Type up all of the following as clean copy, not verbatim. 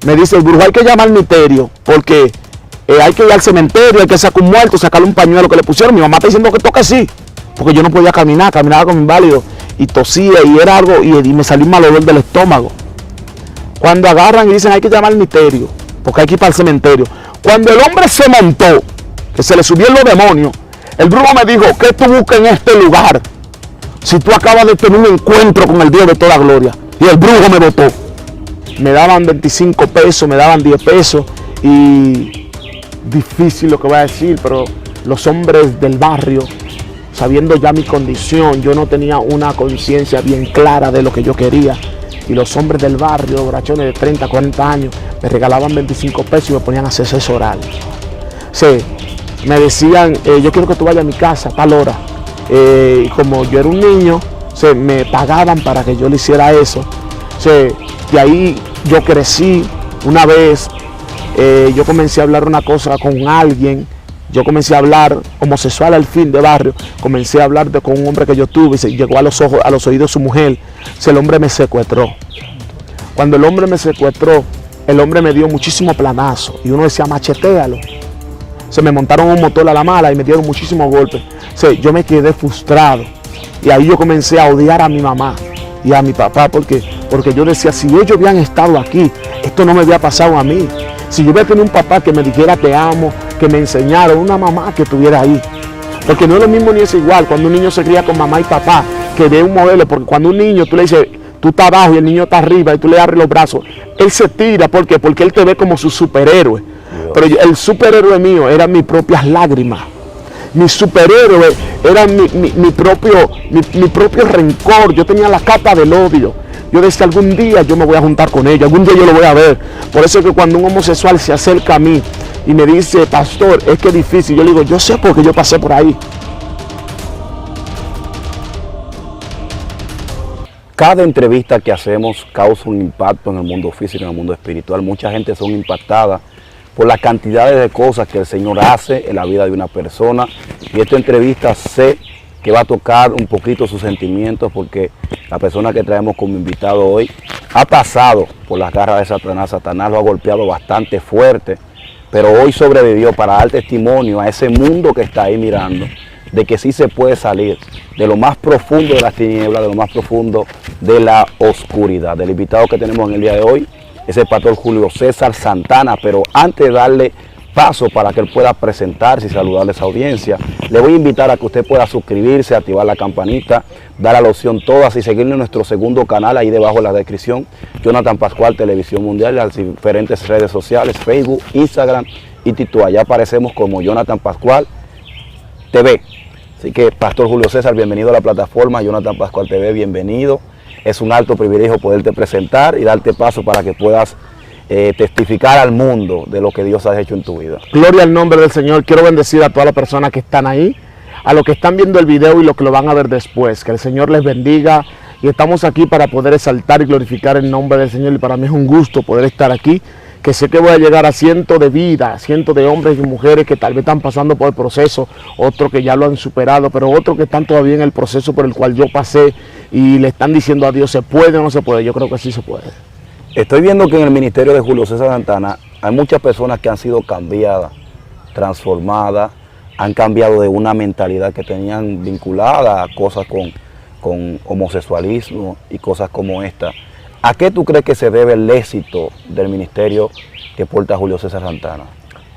me dice el brujo, hay que llamar al misterio, porque hay que ir al cementerio, hay que sacar un muerto, sacarle un pañuelo que le pusieron. Mi mamá está diciendo que toca así, porque yo no podía caminar, caminaba como inválido, y tosía, y era algo, y me salió un mal olor del estómago. Cuando agarran y dicen, hay que llamar al misterio, porque hay que ir para el cementerio. Cuando el hombre se montó, que se le subieron los demonios, el brujo me dijo, ¿qué tú buscas en este lugar? Si tú acabas de tener un encuentro con el Dios de toda gloria. Y el brujo me botó. Me daban 25 pesos, me daban 10 pesos. Y difícil lo que voy a decir, pero los hombres del barrio, sabiendo ya mi condición, yo no tenía una conciencia bien clara de lo que yo quería. Y los hombres del barrio, borrachones de 30, 40 años, me regalaban 25 pesos y me ponían a hacer sexo oral. Sí, me decían, yo quiero que tú vayas a mi casa a tal hora. Y como yo era un niño, me pagaban para que yo le hiciera eso. De ahí yo crecí. Una vez yo comencé a hablar una cosa con alguien. Yo comencé a hablar homosexual al fin de barrio. Comencé a hablar con un hombre que yo tuve y se llegó a los oídos de su mujer. El hombre me secuestró. Cuando el hombre me secuestró, el hombre me dio muchísimo planazo. Y uno decía, machetéalo. Se me montaron un motor a la mala y me dieron muchísimos golpes. Yo me quedé frustrado. Y ahí yo comencé a odiar a mi mamá y a mi papá. Porque yo decía, si ellos habían estado aquí, esto no me había pasado a mí. Si yo hubiera tenido un papá que me dijera te amo, que me enseñara, una mamá que estuviera ahí. Porque no es lo mismo ni es igual cuando un niño se cría con mamá y papá, que ve un modelo. Porque cuando un niño tú le dices, tú estás abajo y el niño está arriba y tú le abres los brazos, él se tira. ¿Por qué? Porque él te ve como su superhéroe. Pero el superhéroe mío eran mis propias lágrimas. Mi superhéroe era mi propio rencor. Yo tenía la capa del odio. Yo decía, algún día yo me voy a juntar con ella, algún día yo lo voy a ver. Por eso es que cuando un homosexual se acerca a mí y me dice, pastor, es que es difícil, yo le digo, yo sé porque yo pasé por ahí. Cada entrevista que hacemos causa un impacto en el mundo físico y en el mundo espiritual. Mucha gente son impactadas por las cantidades de cosas que el Señor hace en la vida de una persona. Y esta entrevista sé que va a tocar un poquito sus sentimientos, porque la persona que traemos como invitado hoy ha pasado por las garras de Satanás. Satanás lo ha golpeado bastante fuerte, pero hoy sobrevivió para dar testimonio a ese mundo que está ahí mirando, de que sí se puede salir de lo más profundo de las tinieblas, de lo más profundo de la oscuridad. Del invitado que tenemos en el día de hoy es el pastor Julio César Santana. Pero antes de darle paso para que él pueda presentarse y saludarle a esa audiencia, le voy a invitar a que usted pueda suscribirse, activar la campanita, dar a la opción todas y seguirnos en nuestro segundo canal ahí debajo en la descripción, Jonathan Pascual Televisión Mundial, las diferentes redes sociales, Facebook, Instagram y TikTok. Allá aparecemos como Jonathan Pascual TV. Así que, Pastor Julio César, bienvenido a la plataforma Jonathan Pascual TV, bienvenido. Es un alto privilegio poderte presentar y darte paso para que puedas testificar al mundo de lo que Dios ha hecho en tu vida. Gloria al nombre del Señor. Quiero bendecir a todas las personas que están ahí, a los que están viendo el video y los que lo van a ver después. Que el Señor les bendiga. Y estamos aquí para poder exaltar y glorificar el nombre del Señor. Y para mí es un gusto poder estar aquí, que sé que voy a llegar a cientos de vidas, cientos de hombres y mujeres que tal vez están pasando por el proceso, otros que ya lo han superado, pero otros que están todavía en el proceso por el cual yo pasé y le están diciendo a Dios, ¿se puede o no se puede? Yo creo que sí se puede. Estoy viendo que en el ministerio de Julio César Santana hay muchas personas que han sido cambiadas, transformadas, han cambiado de una mentalidad que tenían vinculada a cosas con homosexualismo y cosas como esta. ¿A qué tú crees que se debe el éxito del ministerio que porta Julio César Santana?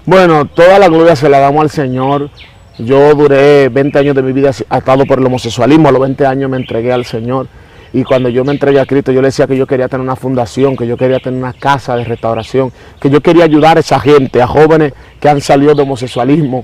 Bueno, toda la gloria se la damos al Señor. Yo duré 20 años de mi vida atado por el homosexualismo. A los 20 años me entregué al Señor. Y cuando yo me entregué a Cristo, yo le decía que yo quería tener una fundación, que yo quería tener una casa de restauración, que yo quería ayudar a esa gente, a jóvenes que han salido de homosexualismo.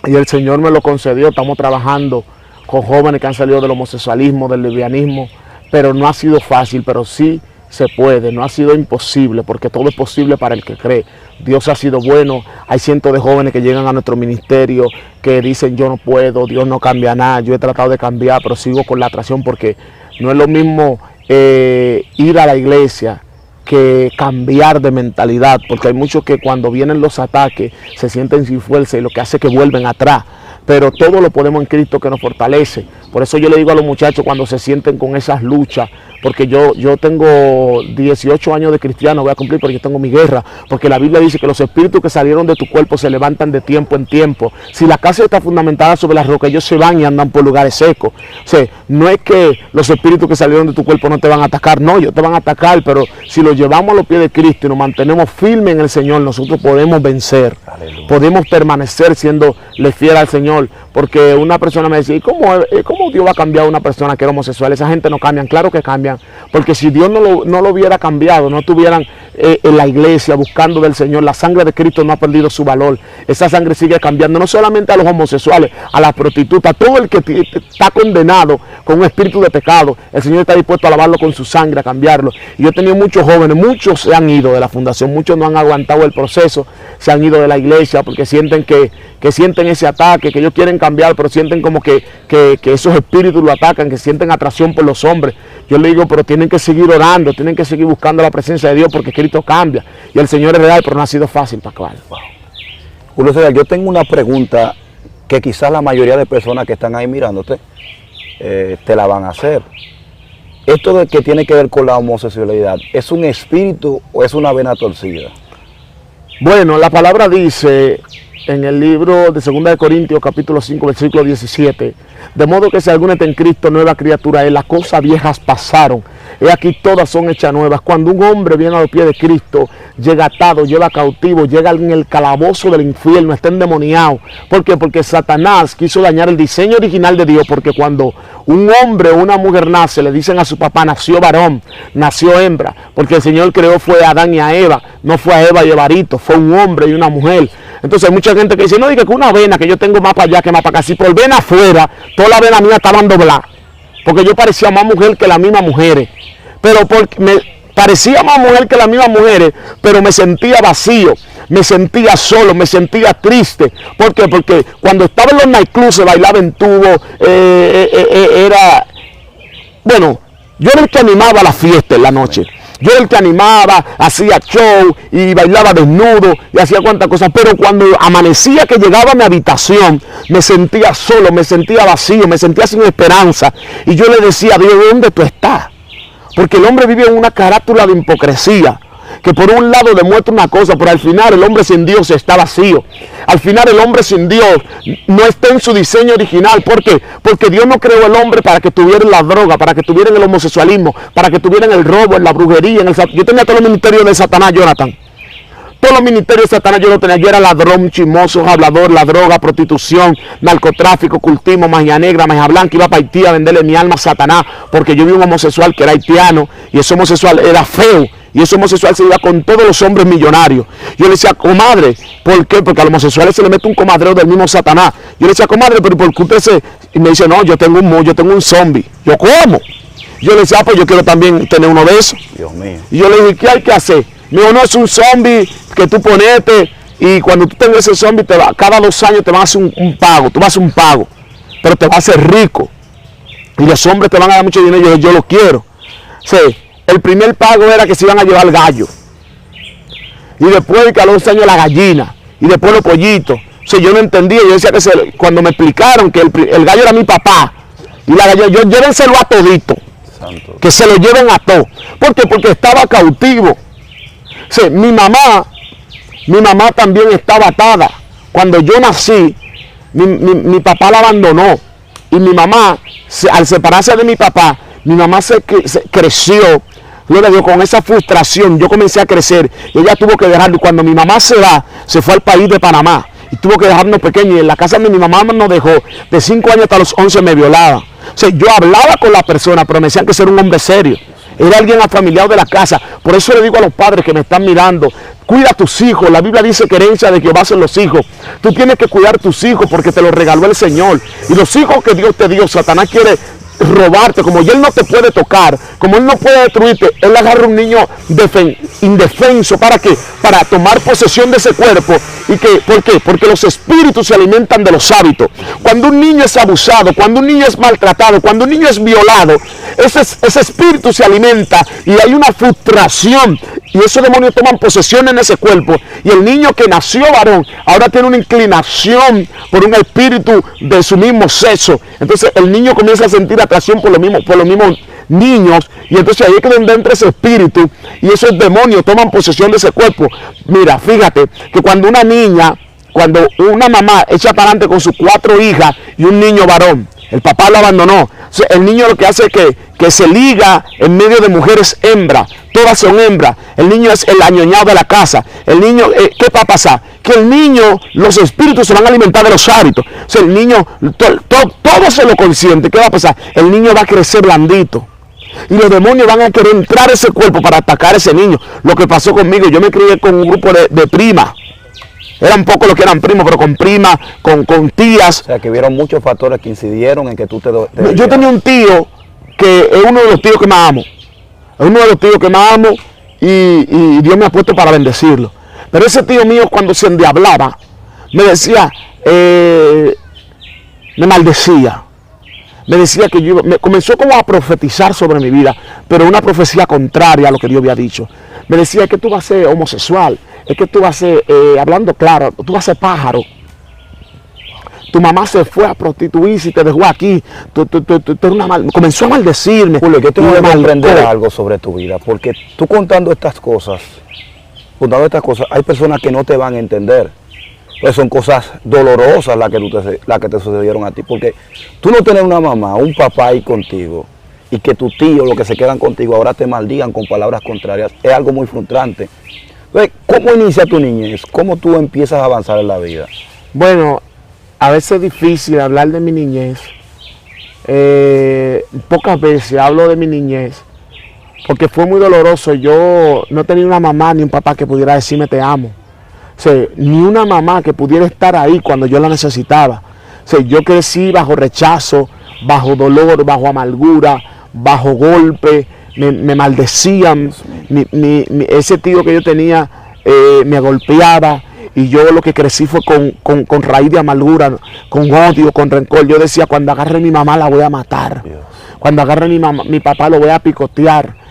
Y el Señor me lo concedió. Estamos trabajando con jóvenes que han salido del homosexualismo, del lesbianismo, pero no ha sido fácil, pero sí se puede, no ha sido imposible, porque todo es posible para el que cree. Dios ha sido bueno. Hay cientos de jóvenes que llegan a nuestro ministerio que dicen yo no puedo, Dios no cambia nada, yo he tratado de cambiar, pero sigo con la atracción, porque no es lo mismo ir a la iglesia que cambiar de mentalidad, porque hay muchos que cuando vienen los ataques se sienten sin fuerza y lo que hace es que vuelven atrás. pero todo lo podemos en Cristo que nos fortalece. Por eso yo le digo a los muchachos cuando se sienten con esas luchas, porque yo tengo 18 años de cristiano, voy a cumplir, pero yo tengo mi guerra, porque la Biblia dice que los espíritus que salieron de tu cuerpo se levantan de tiempo en tiempo. Si la casa está fundamentada sobre las rocas, ellos se van y andan por lugares secos. O sea, no es que los espíritus que salieron de tu cuerpo no te van a atacar, no, ellos te van a atacar, pero si los llevamos a los pies de Cristo y nos mantenemos firmes en el Señor, nosotros podemos vencer. Aleluya. Podemos permanecer siendo fiel al Señor, porque una persona me decía, ¿y cómo Dios va a cambiar a una persona que era homosexual? Esa gente no cambian, claro que cambian, porque si Dios no lo hubiera cambiado, no estuvieran en la iglesia buscando del Señor, la sangre de Cristo no ha perdido su valor, esa sangre sigue cambiando, no solamente a los homosexuales, a las prostitutas, todo el que está condenado con un espíritu de pecado, el Señor está dispuesto a lavarlo con su sangre, a cambiarlo. Y yo he tenido muchos jóvenes, muchos se han ido de la fundación, muchos no han aguantado el proceso, se han ido de la iglesia porque sienten que sienten ese ataque, que ellos quieren cambiar, pero sienten como que esos espíritus lo atacan, que sienten atracción por los hombres. Yo le digo, pero tienen que seguir orando, tienen que seguir buscando la presencia de Dios, porque Cristo cambia. Y el Señor es real, pero no ha sido fácil, Pascual. Wow. Julio César, yo tengo una pregunta que quizás la mayoría de personas que están ahí mirándote te la van a hacer. Esto de que tiene que ver con la homosexualidad, ¿es un espíritu o es una vena torcida? Bueno, la palabra dice en el libro de 2 de Corintios, capítulo 5, versículo 17, de modo que si alguno está en Cristo, nueva criatura es, las cosas viejas pasaron, he aquí todas son hechas nuevas. Cuando un hombre viene a los pies de Cristo, llega atado, llega cautivo, llega en el calabozo del infierno, está endemoniado. ¿Por qué? Porque Satanás quiso dañar el diseño original de Dios, porque cuando un hombre o una mujer nace, le dicen a su papá, nació varón, nació hembra, porque el Señor creó fue a Adán y a Eva, no fue a Eva y Evarito, fue un hombre y una mujer. Entonces hay mucha gente que dice, no, diga que una vena que yo tengo más para allá que más para acá, si por vena afuera, toda la vena mía estaban dobladas, porque yo parecía más mujer que las mismas mujeres, pero porque me parecía más mujer que las mismas mujeres, pero me sentía vacío, me sentía solo, me sentía triste. ¿Por qué? Porque cuando estaba en los nightclubs se bailaba en tubo, bueno, yo era el que animaba la fiesta en la noche. Yo era el que animaba, hacía show y bailaba desnudo y hacía cuantas cosas. Pero cuando amanecía, que llegaba a mi habitación, me sentía solo, me sentía vacío, me sentía sin esperanza. Y yo le decía a Dios, ¿dónde tú estás? Porque el hombre vive en una carátula de hipocresía, que por un lado demuestra una cosa, pero al final el hombre sin Dios está vacío. Al final el hombre sin Dios no está en su diseño original. ¿Por qué? Porque Dios no creó el hombre para que tuviera la droga, para que tuviera el homosexualismo, para que tuviera el robo, en la brujería. Yo tenía todos los ministerios de Satanás, Jonathan. Todos los ministerios de Satanás yo lo tenía. Yo era ladrón, chismoso, hablador, la droga, prostitución, narcotráfico, cultismo, magia negra, magia blanca. Iba para Haití a venderle mi alma a Satanás, porque yo vi un homosexual que era haitiano y ese homosexual era feo. Y ese homosexual se iba con todos los hombres millonarios. Yo le decía, comadre, ¿por qué? Porque a los homosexuales se le mete un comadreo del mismo Satanás. Yo le decía, comadre, pero ¿por qué usted se...? Y me dice, no, yo tengo un zombie. Yo, ¿cómo? Yo le decía, pues yo quiero también tener uno de esos. Dios mío. Y yo le dije, ¿qué hay que hacer? Me dijo, no, es un zombie que tú ponete y cuando tú tengas ese zombie, cada 2 años te van a hacer un pago. Tú vas a hacer un pago, pero te vas a hacer rico. Y los hombres te van a dar mucho dinero. Yo lo quiero. Sí. El primer pago era que se iban a llevar gallo. Y después que a los 2 años la gallina. Y después los pollitos. O sea, yo no entendía. Yo decía que cuando me explicaron que el gallo era mi papá. Y la gallina, yo llévenselo a todito. Santo. Que se lo lleven a todo. ¿Por qué? Porque estaba cautivo. O sea, mi mamá también estaba atada. Cuando yo nací, mi papá la abandonó. Y mi mamá, al separarse de mi papá, mi mamá se creció. Gloria a Dios, con esa frustración yo comencé a crecer y ella tuvo que dejarlo. Y cuando mi mamá se fue al país de Panamá y tuvo que dejarnos pequeños. Y en la casa donde mi mamá nos dejó, de 5 años hasta los 11 me violaba. O sea, yo hablaba con la persona, pero me decían que era un hombre serio. Era alguien afamiliado de la casa. Por eso le digo a los padres que me están mirando, cuida a tus hijos. La Biblia dice que herencia de Jehová son los hijos. Tú tienes que cuidar a tus hijos porque te los regaló el Señor. Y los hijos que Dios te dio, Satanás quiere robarte. Como él no te puede tocar, como él no puede destruirte, él agarra un niño indefenso. ¿Para qué? Para tomar posesión de ese cuerpo. ¿Y qué? ¿Por qué? Porque los espíritus se alimentan de los hábitos. Cuando un niño es abusado, cuando un niño es maltratado, cuando un niño es violado, ese espíritu se alimenta y hay una frustración Y esos demonios toman posesión en ese cuerpo. Y el niño que nació varón, ahora tiene una inclinación por un espíritu de su mismo sexo. Entonces el niño comienza a sentir atracción por los mismos niños. Y entonces ahí es que donde entra ese espíritu. Y esos demonios toman posesión de ese cuerpo. Mira, fíjate que cuando una mamá echa para adelante con sus 4 hijas y un niño varón, el papá lo abandonó. O sea, el niño lo que hace es que se liga en medio de mujeres hembras. Todas son hembras. El niño es el añoñado de la casa. El niño, ¿qué va a pasar? Que el niño, los espíritus se van a alimentar de los hábitos. O sea, el niño, todo se lo consiente. ¿Qué va a pasar? El niño va a crecer blandito. Y los demonios van a querer entrar a ese cuerpo para atacar a ese niño. Lo que pasó conmigo, yo me crié con un grupo de primas. Eran pocos los que eran primos, pero con primas, con tías. O sea, que hubieron muchos factores que incidieron en que tú te Yo tenía un tío que es uno de los tíos que más amo. Es uno de los tíos que más amo y Dios me ha puesto para bendecirlo. Pero ese tío mío, cuando se endiablaba, me decía, me maldecía. Me decía que me comenzó como a profetizar sobre mi vida, pero una profecía contraria a lo que Dios había dicho. Me decía que tú vas a ser homosexual, es que tú vas a ser, hablando claro, tú vas a ser pájaro. Tu mamá se fue a prostituirse y te dejó aquí. Comenzó a maldecirme. Julio, yo tengo que aprender algo sobre tu vida, porque tú contando estas cosas, hay personas que no te van a entender. Pues son cosas dolorosas las que te sucedieron a ti, porque tú no tienes una mamá, un papá ahí contigo, y que tu tío, los que se quedan contigo, ahora te maldigan con palabras contrarias, es algo muy frustrante. Entonces, ¿cómo inicia tu niñez? ¿Cómo tú empiezas a avanzar en la vida? Bueno, a veces es difícil hablar de mi niñez. Pocas veces hablo de mi niñez, porque fue muy doloroso. Yo no tenía una mamá ni un papá que pudiera decirme te amo. O sea, ni una mamá que pudiera estar ahí cuando yo la necesitaba. O sea, yo crecí bajo rechazo, bajo dolor, bajo amargura, bajo golpe, me maldecían. Ese tío que yo tenía me golpeaba y yo lo que crecí fue con raíz de amargura, con odio, con rencor. Yo decía, cuando agarre a mi mamá la voy a matar. Dios. Cuando agarre a mi papá lo voy a picotear.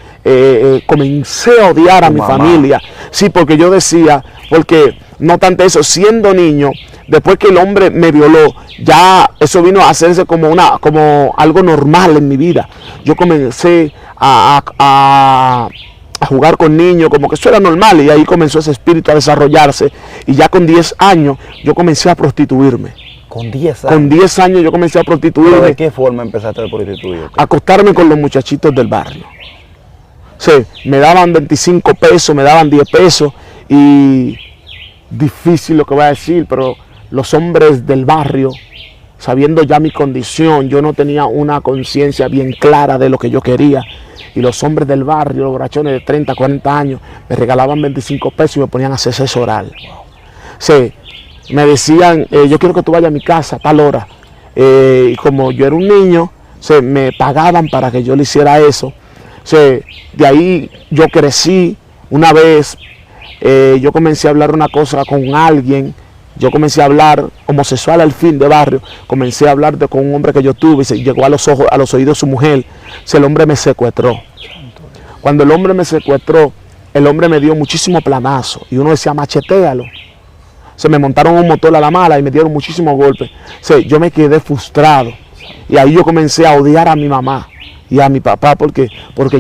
Comencé a odiar a mi familia. Sí, porque yo decía, porque no tanto eso, siendo niño, después que el hombre me violó, ya eso vino a hacerse como algo normal en mi vida. Yo comencé a jugar con niños, como que eso era normal, y ahí comenzó ese espíritu a desarrollarse. Y ya con 10 años yo comencé a prostituirme. ¿Con 10 años? Con 10 años yo comencé a prostituirme. ¿Pero de qué forma empezaste a prostituirte? Acostarme con los muchachitos del barrio. Sí, me daban 25 pesos, me daban 10 pesos y difícil lo que voy a decir, pero los hombres del barrio, sabiendo ya mi condición, yo no tenía una conciencia bien clara de lo que yo quería. Y los hombres del barrio, los borrachones de 30, 40 años, me regalaban 25 pesos y me ponían a hacer sexo oral. Sí, me decían, yo quiero que tú vayas a mi casa a tal hora. Y como yo era un niño, me pagaban para que yo le hiciera eso. De ahí yo crecí. Una vez yo comencé a hablar una cosa con alguien, yo comencé a hablar homosexual al fin de barrio, comencé a hablar con un hombre que yo tuve y se llegó a los oídos de su mujer. El hombre me secuestró. Cuando el hombre me secuestró, el hombre me dio muchísimo planazo y uno decía machetéalo. Se me montaron un motor a la mala y me dieron muchísimos golpes. Yo me quedé frustrado y ahí yo comencé a odiar a mi mamá y a mi papá, porque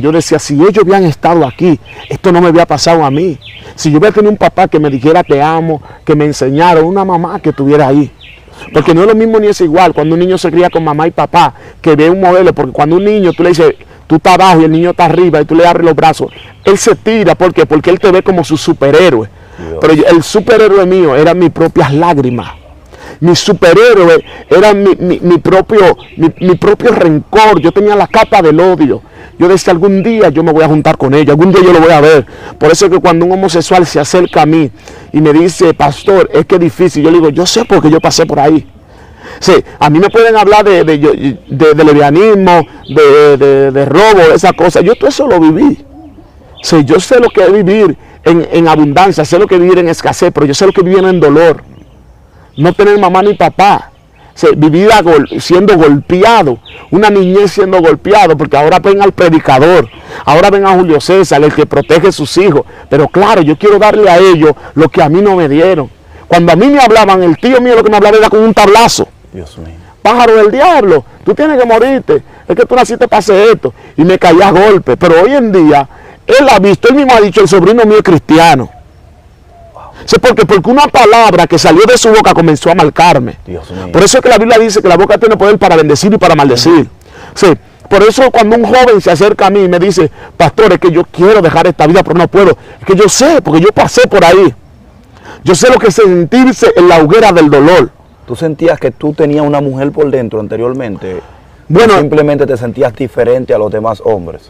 yo decía, si ellos habían estado aquí, esto no me había pasado a mí. Si yo hubiera tenido un papá que me dijera te amo, que me enseñara, una mamá que estuviera ahí. Porque no es lo mismo ni es igual cuando un niño se cría con mamá y papá, que ve un modelo, porque cuando un niño tú le dices, tú estás abajo y el niño está arriba y tú le abres los brazos, él se tira, ¿por qué? Porque él te ve como su superhéroe. Dios. Pero el superhéroe mío eran mis propias lágrimas. Mi superhéroe era mi propio rencor. Yo tenía la capa del odio. Yo decía, algún día yo me voy a juntar con ella, algún día yo lo voy a ver. Por eso es que cuando un homosexual se acerca a mí y me dice, pastor, es que es difícil, yo le digo, yo sé porque yo pasé por ahí. Sí, a mí me pueden hablar de lesbianismo, de robo, de esas cosas. Yo todo eso lo viví. Sí, yo sé lo que es vivir en abundancia, sé lo que es vivir en escasez, pero yo sé lo que es vivir en dolor. No tener mamá ni papá, vivir siendo golpeado, una niñez siendo golpeado, porque ahora ven al predicador, Ahora ven a Julio César, el que protege a sus hijos. Pero claro, yo quiero darle a ellos lo que a mí no me dieron. Cuando a mí me hablaban, el tío mío lo que me hablaba era con un tablazo. Dios mío. Pájaro del diablo, tú tienes que morirte, es que tú naciste para hacer esto. Y me caía a golpe. Pero hoy en día, él ha visto, él mismo ha dicho, el sobrino mío es cristiano. Sí, porque una palabra que salió de su boca comenzó a marcarme. Dios mío. Por eso es que la Biblia dice que la boca tiene poder para bendecir y para maldecir. Sí, por eso cuando un joven se acerca a mí y me dice, pastor, es que yo quiero dejar esta vida, pero no puedo. Es que yo sé, porque yo pasé por ahí. Yo sé lo que es sentirse en la hoguera del dolor. ¿Tú sentías que tú tenías una mujer por dentro anteriormente? Bueno, ¿O simplemente te sentías diferente a los demás hombres?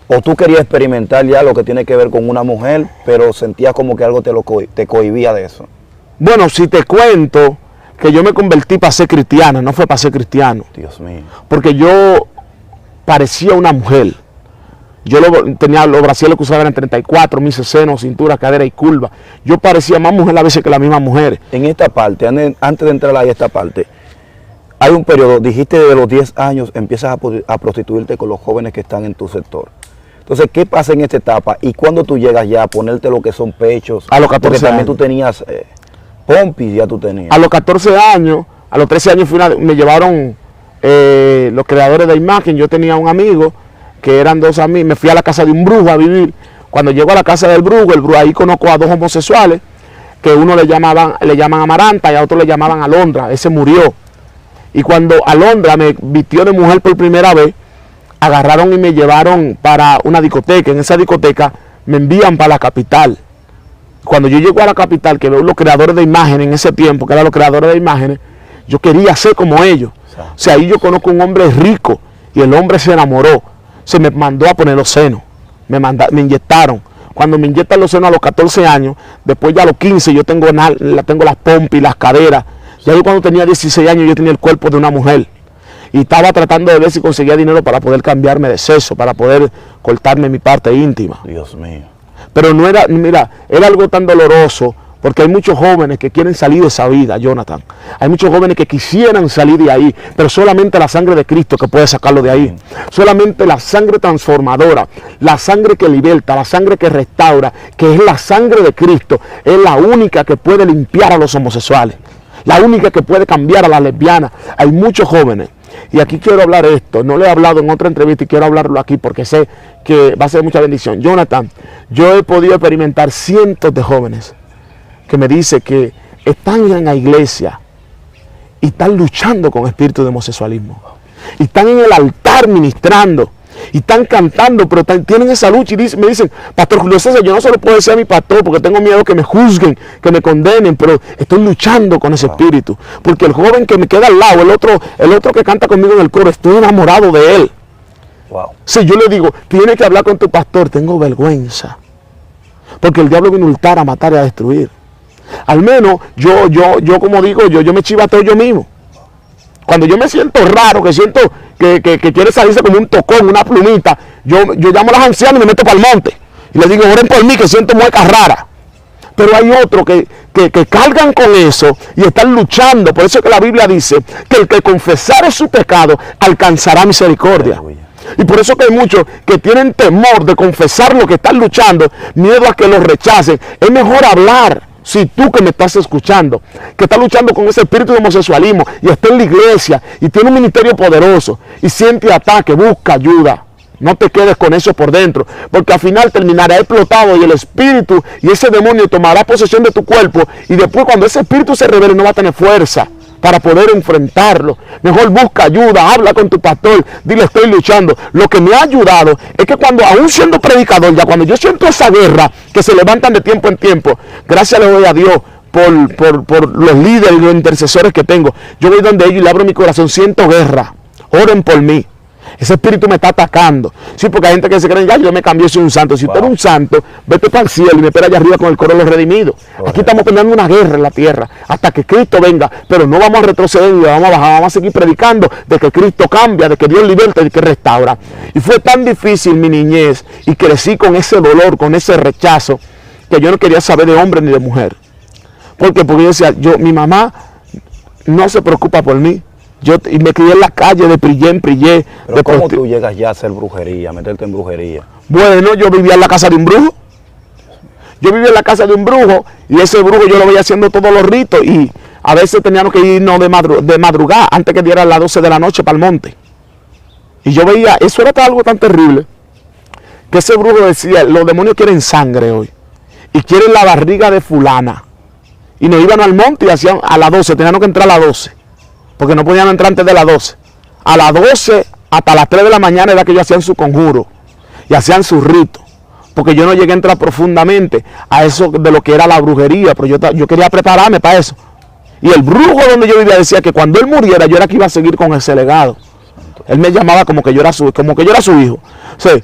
¿O tú querías experimentar ya lo que tiene que ver con una mujer, pero sentías como que algo te cohibía de eso? Bueno, si te cuento que yo me convertí para ser cristiano, no fue para ser cristiano. Dios mío. Porque yo parecía una mujer. Yo tenía los brasiles que usaba eran 34, mis senos, cintura, cadera y curva. Yo parecía más mujer a veces que la misma mujer. En esta parte, antes de entrar ahí a esta parte, hay un periodo, dijiste de los 10 años empiezas a prostituirte con los jóvenes que están en tu sector. Entonces, ¿qué pasa en esta etapa? ¿Y cuándo tú llegas ya a ponerte lo que son pechos? A los 14 Porque también años. Tú tenías pompis, ya tú tenías. A los 14 años, a los 13 años me llevaron los creadores de imagen. Yo tenía un amigo que eran dos amigos. Me fui a la casa de un brujo a vivir. Cuando llego a la casa del brujo, ahí conozco a dos homosexuales, que uno le llaman Amaranta y a otro le llamaban Alondra. Ese murió. Y cuando Alondra me vistió de mujer por primera vez, agarraron y me llevaron para una discoteca. En esa discoteca me envían para la capital. Cuando yo llego a la capital, que veo los creadores de imágenes en ese tiempo, que eran los creadores de imágenes, yo quería ser como ellos. O sea, ahí yo conozco un hombre rico y el hombre se enamoró. Se me mandó a poner los senos. Me inyectaron. Cuando me inyectan los senos a los 14 años, después ya a los 15 yo tengo las pompas y las caderas. Ya yo cuando tenía 16 años yo tenía el cuerpo de una mujer. Y estaba tratando de ver si conseguía dinero para poder cambiarme de sexo, para poder cortarme mi parte íntima. Dios mío. Pero no era, mira, era algo tan doloroso, porque hay muchos jóvenes que quieren salir de esa vida, Jonathan. Hay muchos jóvenes que quisieran salir de ahí, pero solamente la sangre de Cristo que puede sacarlo de ahí. Solamente la sangre transformadora, la sangre que liberta, la sangre que restaura, que es la sangre de Cristo, es la única que puede limpiar a los homosexuales, la única que puede cambiar a las lesbianas. Hay muchos jóvenes. Y aquí quiero hablar esto, no le he hablado en otra entrevista y quiero hablarlo aquí porque sé que va a ser mucha bendición. Jonathan, yo he podido experimentar cientos de jóvenes que me dicen que están en la iglesia y están luchando con espíritu de homosexualismo. Y están en el altar ministrando y están cantando, pero tienen esa lucha y me dicen, Pastor Julio César, yo no se lo puedo decir a mi pastor porque tengo miedo que me juzguen, que me condenen, pero estoy luchando con ese espíritu. Porque el joven que me queda al lado, el otro que canta conmigo en el coro, estoy enamorado de él. Wow. Si yo le digo, tienes que hablar con tu pastor, tengo vergüenza. Porque el diablo viene a hurtar, a matar y a destruir. Al menos yo como digo, yo me chivateo yo mismo. Cuando yo me siento raro, que siento que quiere salirse como un tocón, una plumita, yo llamo a las ancianas y me meto para el monte. Y les digo, oren por mí, que siento muecas raras. Pero hay otros que cargan con eso y están luchando. Por eso es que la Biblia dice que el que confesare su pecado alcanzará misericordia. Y por eso que hay muchos que tienen temor de confesar lo que están luchando, miedo a que los rechacen. Es mejor hablar. Si tú que me estás escuchando, que estás luchando con ese espíritu de homosexualismo y está en la iglesia y tiene un ministerio poderoso y siente ataque, busca ayuda. No te quedes con eso por dentro, porque al final terminará explotado y el espíritu y ese demonio tomará posesión de tu cuerpo y después cuando ese espíritu se revele no va a tener fuerza para poder enfrentarlo. Mejor busca ayuda, habla con tu pastor, dile estoy luchando. Lo que me ha ayudado es que cuando, aún siendo predicador, ya cuando yo siento esa guerra que se levantan de tiempo en tiempo, gracias le doy a Dios por los líderes y los intercesores que tengo. Yo voy donde ellos y le abro mi corazón, siento guerra, oren por mí. Ese espíritu me está atacando. Sí, porque hay gente que se cree, ya yo me cambié, soy un santo. Si usted es un santo, vete para el cielo y me espera allá arriba con el coro de los redimidos. Aquí estamos peleando una guerra en la tierra hasta que Cristo venga, pero no vamos a retroceder ni vamos a bajar, vamos a seguir predicando de que Cristo cambia, de que Dios liberta y de que restaura. Y fue tan difícil mi niñez y crecí con ese dolor, con ese rechazo, que yo no quería saber de hombre ni de mujer. ¿Por qué? Porque yo decía, mi mamá no se preocupa por mí. Y me crié en la calle de prillé en prillé. Pero ¿cómo tú llegas ya a hacer brujería, a meterte en brujería? Bueno, yo vivía en la casa de un brujo. Yo vivía en la casa de un brujo y ese brujo yo lo veía haciendo todos los ritos y a veces teníamos que irnos de madrugada antes que diera las 12 de la noche para el monte. Y yo veía, eso era algo tan terrible, que ese brujo decía, los demonios quieren sangre hoy y quieren la barriga de fulana. Y nos iban al monte y hacían a las 12, teníamos que entrar a las 12, porque no podían entrar antes de las 12. A las 12 hasta las 3 de la mañana era que ellos hacían su conjuro y hacían sus ritos. Porque yo no llegué a entrar profundamente a eso de lo que era la brujería, pero yo quería prepararme para eso. Y el brujo donde yo vivía decía que cuando él muriera, yo era que iba a seguir con ese legado. Él me llamaba como que yo era su hijo. O sea,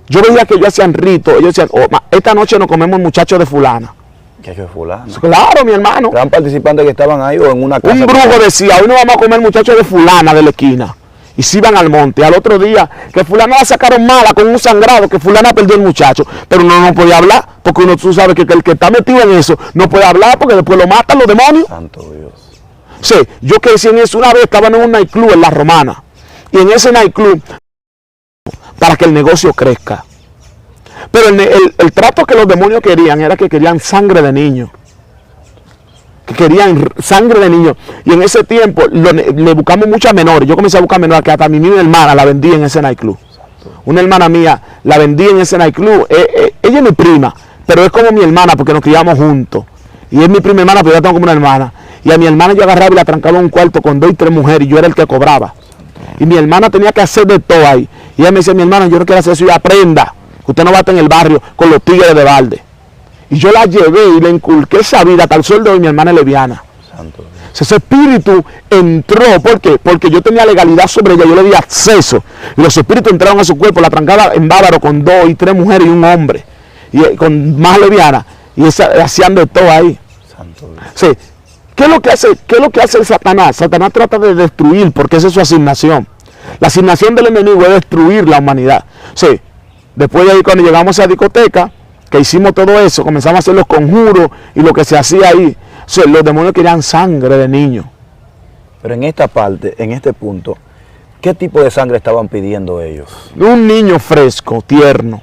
yo veía que ellos hacían ritos, ellos decían, oh, esta noche nos comemos muchachos de fulana. ¿Muchachos de fulana? Claro, mi hermano. ¿Eran participantes que estaban ahí o en una casa? Un brujo decía, hoy no vamos a comer muchachos de fulana de la esquina. Y se iban al monte. Al otro día, que fulana la sacaron mala con un sangrado, que fulana perdió el muchacho. Pero uno no podía hablar, porque tú sabes que el que está metido en eso no puede hablar, porque después lo matan los demonios. Santo Dios. Sí, yo crecí en eso. Una vez estaba en un nightclub en La Romana. Y en ese nightclub, para que el negocio crezca. Pero el trato que los demonios querían era que querían sangre de niño. Que querían sangre de niño. Y en ese tiempo le buscamos muchas menores. Yo comencé a buscar menores, que hasta mi misma hermana la vendí en ese nightclub. Una hermana mía la vendí en ese nightclub. Ella es mi prima, pero es como mi hermana porque nos criamos juntos. Y es mi prima hermana, pero yo tengo como una hermana. Y a mi hermana yo agarraba y la trancaba en un cuarto con 2 y 3 mujeres y yo era el que cobraba. Y mi hermana tenía que hacer de todo ahí. Y ella me decía, mi hermana, yo no quiero hacer eso. Y aprenda, usted no va a estar en el barrio con los tigres de balde. Y yo la llevé y le inculqué esa vida hasta el sol de hoy, mi hermana es lesbiana. Santo. Ese espíritu entró, ¿por qué? Porque yo tenía legalidad sobre ella, yo le di acceso. Y los espíritus entraron a su cuerpo, la trancaba en bávaro con 2 y 3 mujeres y un hombre. Y con más lesbiana. Y hacían de todo ahí. Santo. Sí. ¿Qué es lo que hace el Satanás? Satanás trata de destruir, porque esa es su asignación. La asignación del enemigo es destruir la humanidad. Sí. Después de ahí, cuando llegamos a la discoteca, que hicimos todo eso, comenzamos a hacer los conjuros y lo que se hacía ahí. O sea, los demonios querían sangre de niños. Pero en esta parte, en este punto, ¿qué tipo de sangre estaban pidiendo ellos? Un niño fresco, tierno,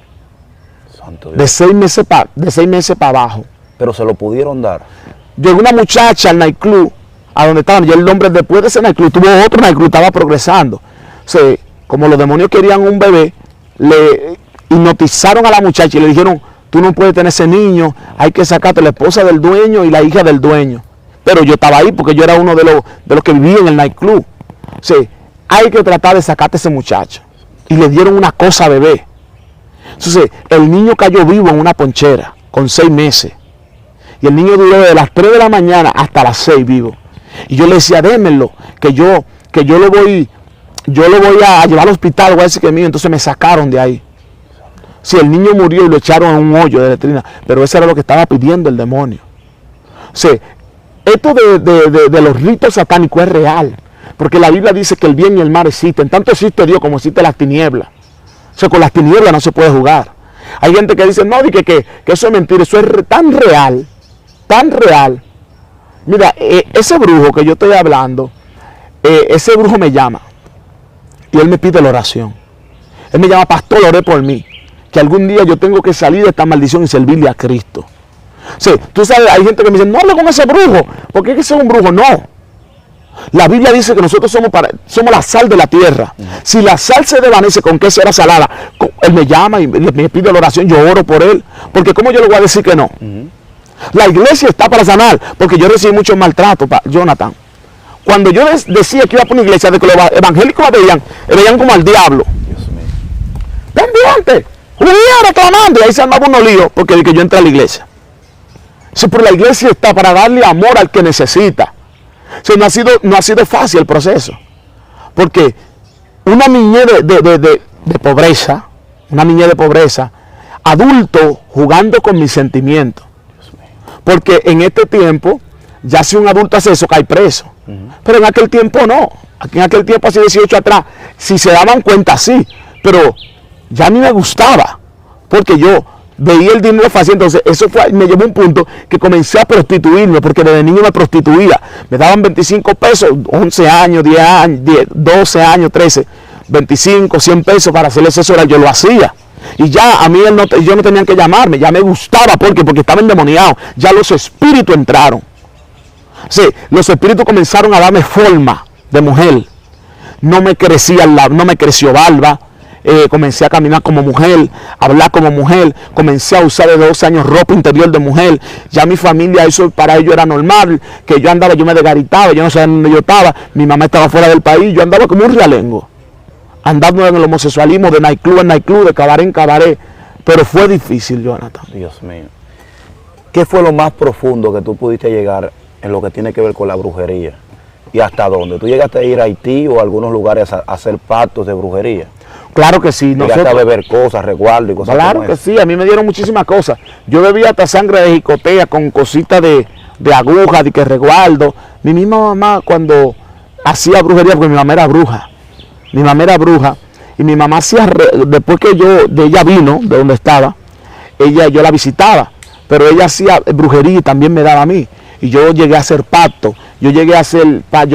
Santo Dios. de 6 meses para abajo. Pero se lo pudieron dar. Llegó una muchacha al nightclub, a donde estaban, y el hombre después de ese nightclub tuvo otro nightclub, estaba progresando. O sea, como los demonios querían un bebé, le hipnotizaron a la muchacha y le dijeron, tú no puedes tener ese niño, hay que sacarte la esposa del dueño y la hija del dueño. Pero yo estaba ahí porque yo era uno de los que vivía en el nightclub. O sea, hay que tratar de sacarte a ese muchacho. Y le dieron una cosa a bebé. Entonces, el niño cayó vivo en una ponchera con 6 meses. Y el niño duró de las 3 de la mañana hasta las 6 vivo. Y yo le decía, démelo, que yo lo voy a llevar al hospital, voy a decir que es mío. Entonces me sacaron de ahí. Si el niño murió y lo echaron en un hoyo de letrina, pero eso era lo que estaba pidiendo el demonio. O sea, esto de los ritos satánicos es real, porque la Biblia dice que el bien y el mal existen, tanto existe Dios como existe las tinieblas. O sea, con las tinieblas no se puede jugar. Hay gente que dice, no, que eso es mentira, eso es tan real, tan real. Mira, ese brujo que yo estoy hablando, ese brujo me llama y él me pide la oración. Él me llama, pastor, ore por mí, que algún día yo tengo que salir de esta maldición y servirle a Cristo. Sí, tú sabes, hay gente que me dice, no hable con ese brujo, porque es que ese es un brujo. No. La Biblia dice que nosotros somos la sal de la tierra. Si la sal se desvanece, ¿con qué será salada? Él me llama y me pide la oración, yo oro por él, porque ¿cómo yo le voy a decir que no? La iglesia está para sanar, porque yo recibí mucho maltrato, Jonathan. Cuando yo decía que iba por una iglesia, de que los evangélicos veían como al diablo. Dios mío. Pendiente, reclamando, y ahí se armaba unos líos, porque yo entré a la iglesia. Sí, pero la iglesia está para darle amor al que necesita. Sí, no ha sido fácil el proceso, porque una niñez de pobreza, adulto jugando con mis sentimientos, porque en este tiempo, ya si un adulto hace eso, cae preso. Pero en aquel tiempo no. En aquel tiempo, hace 18 atrás, si se daban cuenta, sí. Pero ya a mí me gustaba, porque yo veía el dinero fácil. Entonces eso me llevó a un punto que comencé a prostituirme, porque desde niño me prostituía. Me daban 25 pesos, 11 años, 10 años, 12 años, 13, 25, 100 pesos para hacer el sexo oral. Yo lo hacía. Y ya a mí yo no tenían que llamarme, ya me gustaba porque estaba endemoniado. Ya los espíritus entraron. Sí, los espíritus comenzaron a darme forma de mujer. No me creció barba. Comencé a caminar como mujer, a hablar como mujer, comencé a usar de 12 años ropa interior de mujer. Ya mi familia, eso para ellos era normal, que yo andaba, yo me desgaritaba, yo no sabía dónde yo estaba, mi mamá estaba fuera del país, yo andaba como un realengo, andando en el homosexualismo de nightclub en nightclub, de cabaret en cabaret, pero fue difícil, Jonathan. Dios mío. ¿Qué fue lo más profundo que tú pudiste llegar en lo que tiene que ver con la brujería? ¿Y hasta dónde? ¿Tú llegaste a ir a Haití o a algunos lugares a hacer pactos de brujería? Claro que sí. ¿Llegaste a beber cosas, resguardo y cosas? Claro que sí, a mí me dieron muchísimas cosas. Yo bebía hasta sangre de jicotea con cositas de aguja, de que resguardo. Mi misma mamá cuando hacía brujería, porque mi mamá era bruja. Mi mamá era bruja. Y mi mamá hacía, después que ella vino, de donde estaba, yo la visitaba. Pero ella hacía brujería y también me daba a mí. Y yo llegué a hacer pacto. Yo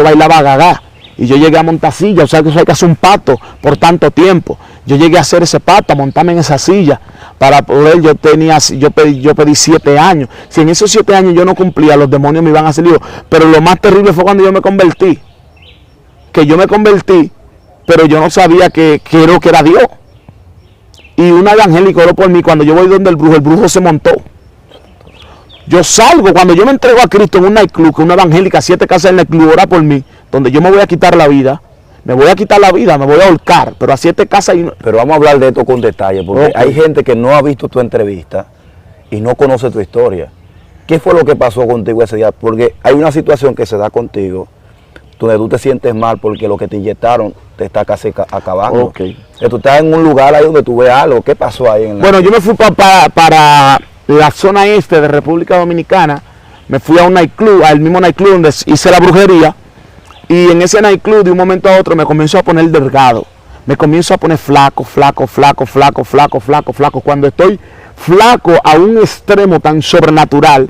bailaba gagá. Y yo llegué a montar silla, o sea que eso hay que hacer un pacto por tanto tiempo. Yo llegué a hacer ese pacto, a montarme en esa silla para poder, yo pedí 7 años. Si en esos 7 años yo no cumplía, los demonios me iban a salir. Pero lo más terrible fue cuando yo me convertí. Que yo me convertí, pero yo no sabía que era Dios. Y una evangélica oró por mí. Cuando yo voy donde el brujo se montó. Yo salgo, cuando yo me entrego a Cristo en un nightclub, que una evangélica, 7 casas en el nightclub, ora por mí, donde yo me voy a quitar la vida, me voy a ahorcar, pero a 7 casas... Pero vamos a hablar de esto con detalle, porque hay gente que no ha visto tu entrevista y no conoce tu historia. ¿Qué fue lo que pasó contigo ese día? Porque hay una situación que se da contigo, donde tú te sientes mal porque lo que te inyectaron te está casi acabando. Okay. Tú estás en un lugar ahí donde tú ves algo. ¿Qué pasó ahí? Bueno, yo me fui para la zona este de República Dominicana, me fui a un nightclub, al mismo nightclub donde hice la brujería, y en ese nightclub de un momento a otro me comienzo a poner delgado, me comienzo a poner flaco. Cuando estoy flaco a un extremo tan sobrenatural,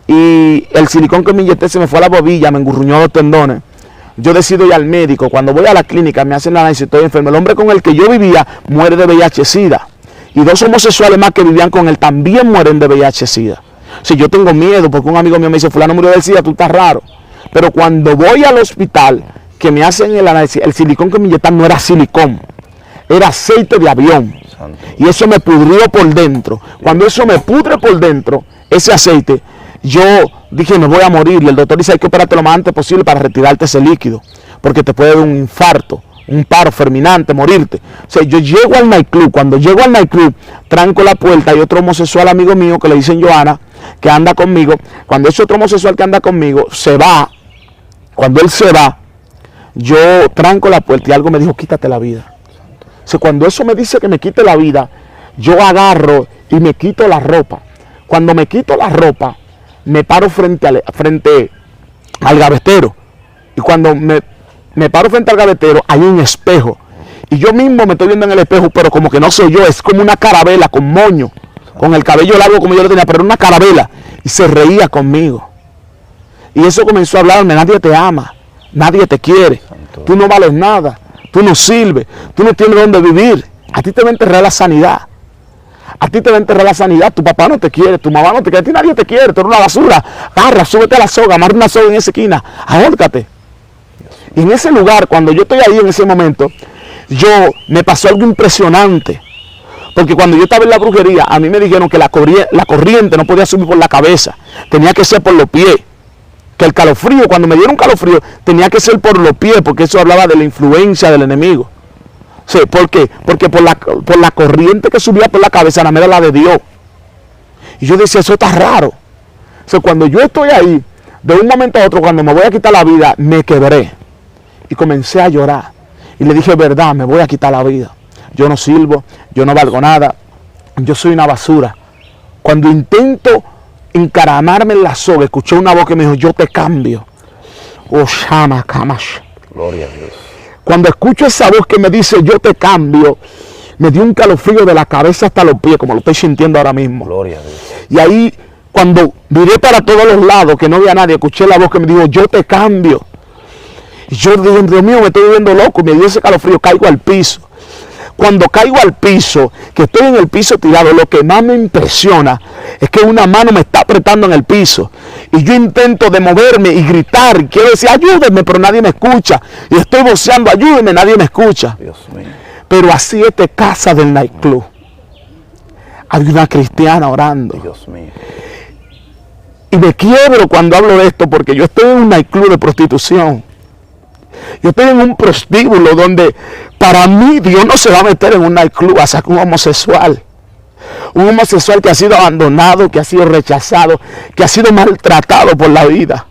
y el silicón que me inyecté se me fue a la bobilla, me engurruñó los tendones, yo decido ir al médico. Cuando voy a la clínica me hacen la análisis, estoy enfermo. El hombre con el que yo vivía muere de VIH-Sida. Y 2 homosexuales más que vivían con él también mueren de VIH-Sida. Si yo tengo miedo porque un amigo mío me dice, fulano murió del SIDA, tú estás raro. Pero cuando voy al hospital, que me hacen el análisis, el silicón que me inyectan no era silicón, era aceite de avión. Santo. Y eso me pudrió por dentro. Cuando eso me pudre por dentro, ese aceite, yo dije, me voy a morir. Y el doctor dice, hay que operarte lo más antes posible para retirarte ese líquido, porque te puede dar un infarto, un paro fulminante, morirte. O sea, yo llego al nightclub. Cuando llego al nightclub, tranco la puerta. Hay otro homosexual amigo mío que le dicen Joana, que anda conmigo. Cuando ese otro homosexual que anda conmigo se va, cuando él se va, yo tranco la puerta y algo me dijo, quítate la vida. O sea, cuando eso me dice que me quite la vida, yo agarro y me quito la ropa. Cuando me quito la ropa, me paro frente al gavetero. Y cuando me paro frente al gavetero, hay un espejo. Y yo mismo me estoy viendo en el espejo, pero como que no soy yo, es como una carabela con moño, con el cabello largo como yo lo tenía, pero era una carabela. Y se reía conmigo. Y eso comenzó a hablarme, nadie te ama, nadie te quiere, tú no vales nada, tú no sirves, tú no tienes dónde vivir, a ti te va a enterrar la sanidad. A ti te va a enterrar la sanidad, tu papá no te quiere, tu mamá no te quiere, a ti nadie te quiere, tú eres una basura. Agarra, súbete a la soga, amarra una soga en esa esquina, ahórcate. Y en ese lugar, cuando yo estoy ahí en ese momento, me pasó algo impresionante. Porque cuando yo estaba en la brujería, a mí me dijeron que la corriente no podía subir por la cabeza, tenía que ser por los pies. Que el calofrío, cuando me dieron calofrío, tenía que ser por los pies, porque eso hablaba de la influencia del enemigo. Sí, ¿por qué? Porque por la corriente que subía por la cabeza, la era la de Dios. Y yo decía, eso está raro. O sea, cuando yo estoy ahí, de un momento a otro, cuando me voy a quitar la vida, me quebré. Y comencé a llorar. Y le dije, verdad, me voy a quitar la vida. Yo no sirvo, yo no valgo nada, yo soy una basura. Cuando intento encaramarme en la soga, escuché una voz que me dijo, yo te cambio. Oh, Shama Kamash. Gloria a Dios. Cuando escucho esa voz que me dice, yo te cambio, me dio un calofrío de la cabeza hasta los pies, como lo estoy sintiendo ahora mismo. Gloria a Dios. Y ahí, cuando miré para todos los lados, que no había nadie, escuché la voz que me dijo, yo te cambio. Y yo dije, Dios mío, me estoy volviendo loco, y me dio ese calofrío, caigo al piso. Cuando caigo al piso, que estoy en el piso tirado, lo que más me impresiona es que una mano me está apretando en el piso. Y yo intento de moverme y gritar, quiero decir, ayúdenme, pero nadie me escucha. Y estoy voceando, ayúdenme, nadie me escucha. Dios mío. Pero a 7 casas del nightclub había una cristiana orando. Dios mío. Y me quiebro cuando hablo de esto, porque yo estoy en un nightclub de prostitución. Yo estoy en un prostíbulo donde para mí Dios no se va a meter en un nightclub a sacar un homosexual. Un homosexual que ha sido abandonado, que ha sido rechazado, que ha sido maltratado por la vida.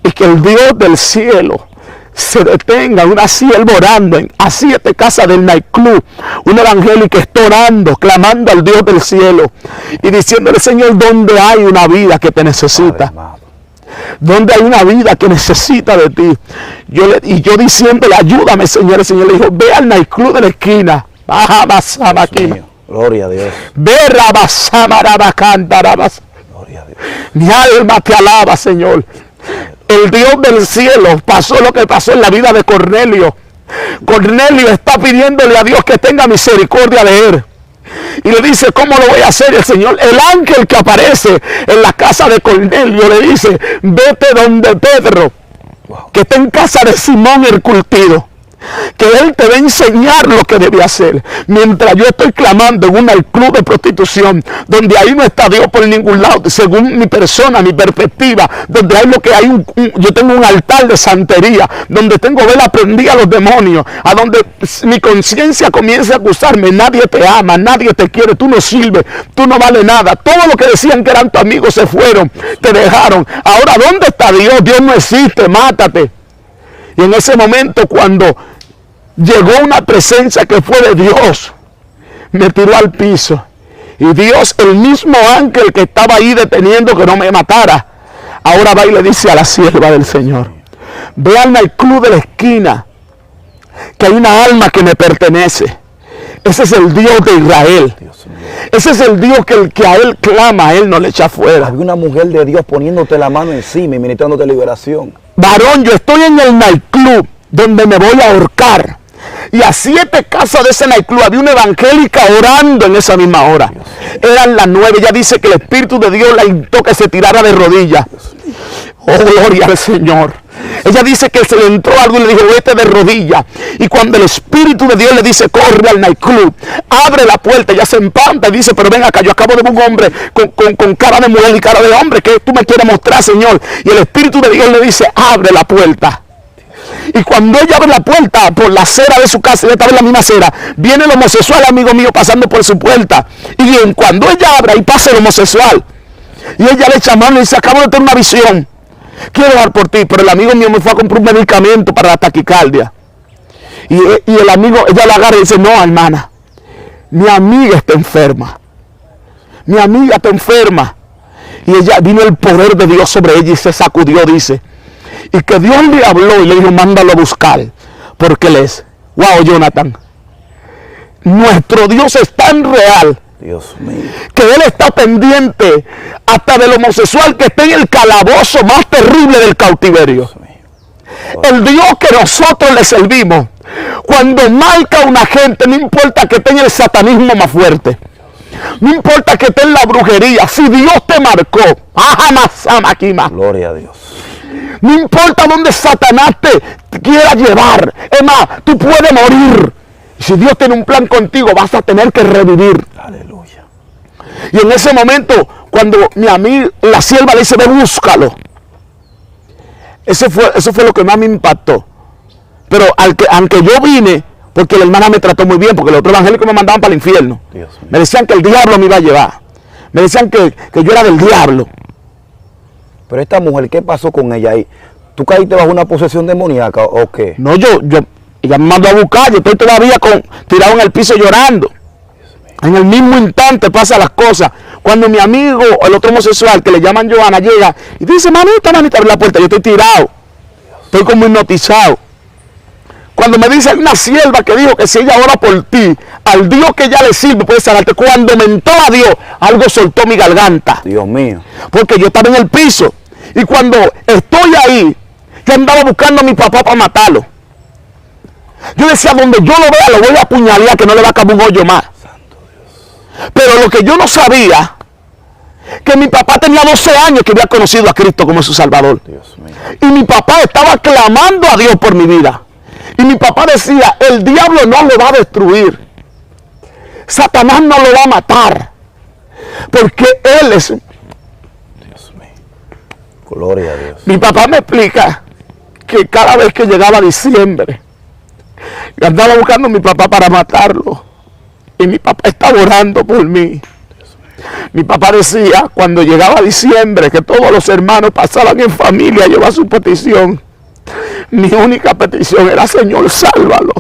Y que el Dios del cielo se detenga, una sierva orando en a 7 casas del nightclub, un evangélico que está orando, clamando al Dios del cielo y diciéndole, Señor, ¿dónde hay una vida que te necesita? Donde hay una vida que necesita de ti. Y yo diciéndole, ayúdame, Señor. El Señor le dijo, ve al nightclub de la esquina. Gloria a Dios. Ve, Gloria a Dios. mi alma te alaba, Señor. El Dios del cielo pasó lo que pasó en la vida de Cornelio. Cornelio está pidiéndole a Dios que tenga misericordia de él. Y le dice, ¿cómo lo voy a hacer? El Señor, el ángel que aparece en la casa de Cornelio le dice, vete donde Pedro, que está en casa de Simón el curtido, que él te va a enseñar lo que debe hacer. Mientras yo estoy clamando en un club de prostitución, donde ahí no está Dios por ningún lado, según mi persona, mi perspectiva, donde hay lo que hay, yo tengo un altar de santería, donde tengo vela prendida a los demonios, a donde mi conciencia comienza a acusarme, nadie te ama, nadie te quiere, tú no sirves, tú no vales nada, todo lo que decían que eran tus amigos se fueron, te dejaron, ahora ¿dónde está Dios? Dios no existe, mátate. Y en ese momento, cuando llegó una presencia que fue de Dios, me tiró al piso. Y Dios, el mismo ángel que estaba ahí deteniendo que no me matara, ahora va y le dice a la sierva del Señor, vean al club de la esquina, que hay una alma que me pertenece. Ese es el Dios de Israel. Ese es el Dios que el que a él clama, a él no le echa fuera. Había una mujer de Dios poniéndote la mano encima y ministrándote liberación. Varón, yo estoy en el nightclub donde me voy a ahorcar. Y a 7 casas de ese nightclub había una evangélica orando en esa misma hora. Eran las 9. Ella dice que el Espíritu de Dios la invitó que se tirara de rodillas. Oh, gloria al Señor. Ella dice que se le entró algo y le dijo, vete de rodillas. Y cuando el Espíritu de Dios le dice, corre al nightclub, abre la puerta, ella se empanta y dice, pero ven acá, yo acabo de ver un hombre con cara de mujer y cara de hombre, ¿qué tú me quieres mostrar, Señor? Y el Espíritu de Dios le dice, abre la puerta. Y cuando ella abre la puerta por la acera de su casa, ella estaba en la misma acera, viene el homosexual amigo mío pasando por su puerta. Y bien, cuando ella abre, ahí pasa el homosexual. Y ella le echa mano y dice, acabo de tener una visión. Quiero orar por ti, pero el amigo mío me fue a comprar un medicamento para la taquicardia. Y el amigo, ella la agarra y dice, no, hermana, mi amiga está enferma. Mi amiga está enferma. Y ella, vino el poder de Dios sobre ella y se sacudió, dice. Y que Dios le habló y le dijo, mándalo a buscar, porque él es. Wow, Jonathan. Nuestro Dios es tan real. Dios mío. Que él está pendiente hasta del homosexual que está en el calabozo más terrible del cautiverio. El Dios que nosotros le servimos, cuando marca a una gente, no importa que tenga el satanismo más fuerte, no importa que esté en la brujería, si Dios te marcó, gloria a Dios. No importa dónde Satanás te quiera llevar, es más, tú puedes morir. Y si Dios tiene un plan contigo, vas a tener que revivir. Aleluya. Y en ese momento, cuando mi amiga, la sierva le dice, ve, búscalo. Eso fue lo que más me impactó. Pero aunque yo vine, porque la hermana me trató muy bien, porque los otros evangélicos me mandaban para el infierno. Me decían que el diablo me iba a llevar. Me decían que yo era del diablo. Pero esta mujer, ¿qué pasó con ella ahí? ¿Tú caíste bajo una posesión demoníaca o qué? No, ella me mandó a buscar, yo estoy todavía tirado en el piso llorando. En el mismo instante pasan las cosas. Cuando mi amigo, el otro homosexual que le llaman Joana, llega y dice, manita, abre la puerta, yo estoy tirado. Estoy como hipnotizado. Cuando me dice, hay una sierva que dijo que si ella ora por ti, al Dios que ella le sirve puede sanarte. Cuando me entró a Dios, algo soltó mi garganta. Dios mío. Porque yo estaba en el piso. Y cuando estoy ahí, yo andaba buscando a mi papá para matarlo. Yo decía, donde yo lo vea, lo voy a apuñalar, que no le va a caber un hoyo más. Pero lo que yo no sabía, que mi papá tenía 12 años que había conocido a Cristo como su Salvador. Dios mío. Y mi papá estaba clamando a Dios por mi vida. Y mi papá decía, el diablo no lo va a destruir. Satanás no lo va a matar. Porque él es... Dios mío. Gloria a Dios. Mi papá me explica que cada vez que llegaba diciembre, yo andaba buscando a mi papá para matarlo. Y mi papá estaba orando por mí. Mi papá decía, cuando llegaba diciembre, que todos los hermanos pasaban en familia a llevar su petición. Mi única petición era, Señor, sálvalo.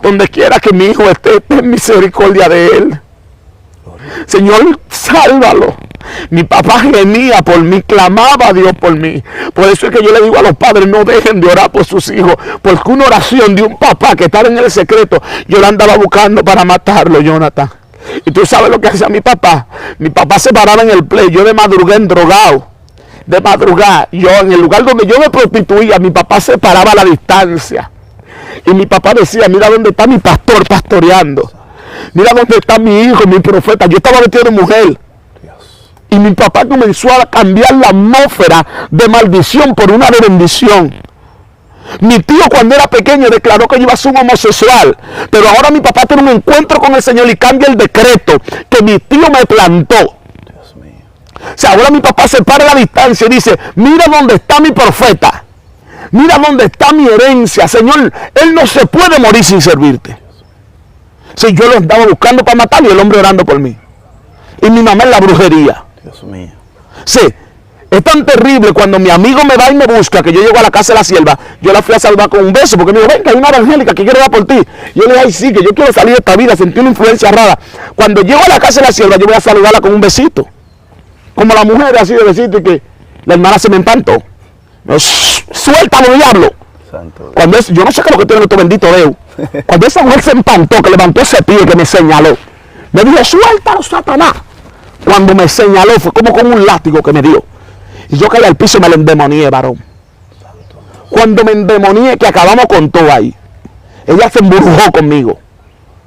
Donde quiera que mi hijo esté, ten misericordia de él. Señor, sálvalo. Mi papá gemía por mí, clamaba a Dios por mí. Por eso es que yo le digo a los padres, no dejen de orar por sus hijos. Porque una oración de un papá que estaba en el secreto, yo la andaba buscando para matarlo, Jonathan. Y tú sabes lo que hacía mi papá. Mi papá se paraba en el play, yo de madrugada endrogado. De madrugada, yo en el lugar donde yo me prostituía, mi papá se paraba a la distancia. Y mi papá decía, mira dónde está mi pastor pastoreando. Mira dónde está mi hijo, mi profeta. Yo estaba vestido de mujer. Y mi papá comenzó a cambiar la atmósfera de maldición por una de bendición. Mi tío cuando era pequeño declaró que yo iba a ser un homosexual. Pero ahora mi papá tiene un encuentro con el Señor y cambia el decreto que mi tío me plantó. Dios mío. O sea, ahora mi papá se para a la distancia y dice, mira dónde está mi profeta. Mira dónde está mi herencia. Señor, él no se puede morir sin servirte. Si yo lo andaba buscando para matarlo y el hombre orando por mí. Y mi mamá en la brujería. Dios mío. Sí, es tan terrible cuando mi amigo me va y me busca, que yo llego a la casa de la sierva, yo la fui a saludar con un beso, porque me dijo, ven que hay una evangélica que quiere orar por ti. Y yo le dije, ay sí, que yo quiero salir de esta vida, sentí una influencia rara. Cuando llego a la casa de la sierva, yo voy a saludarla con un besito. Como la mujer así de besito, y que la hermana se me empantó. Suéltalo, diablo. Santo. Cuando yo no sé qué es lo que tiene estos benditos dedos. Cuando esa mujer se empantó, que levantó ese pie que me señaló, me dijo, suéltalo, Satanás. Cuando me señaló, fue como con un látigo que me dio. Y yo caí al piso y me lo endemonié, varón. Cuando me endemonié, que acabamos con todo ahí, ella se embrujó conmigo.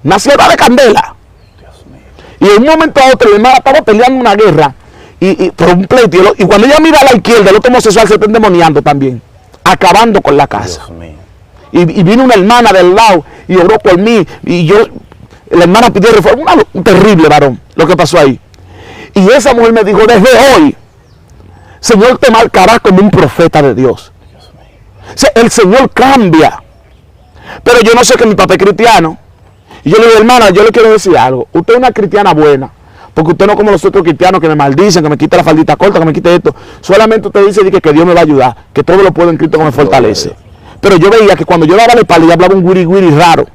Una sierva de candela. Dios mío. Y en un momento a otro, mi hermana estaba peleando una guerra y por un pleito. Y cuando ella mira a la izquierda, el otro homosexual se está endemoniando también, acabando con la casa. Dios mío. Y vino una hermana del lado y oró por mí. Y yo, la hermana pidió reforma. Un terrible, varón, lo que pasó ahí. Y esa mujer me dijo, desde hoy, Señor te marcará como un profeta de Dios. O sea, el Señor cambia. Pero yo no sé que mi papá es cristiano. Y yo le digo, hermana, yo le quiero decir algo. Usted es una cristiana buena. Porque usted no como los otros cristianos que me maldicen, que me quite la faldita corta, que me quite esto. Solamente usted dice que Dios me va a ayudar. Que todo lo puedo en Cristo que me fortalece. Pero yo veía que cuando yo daba la espalda, ella hablaba un guiri raro.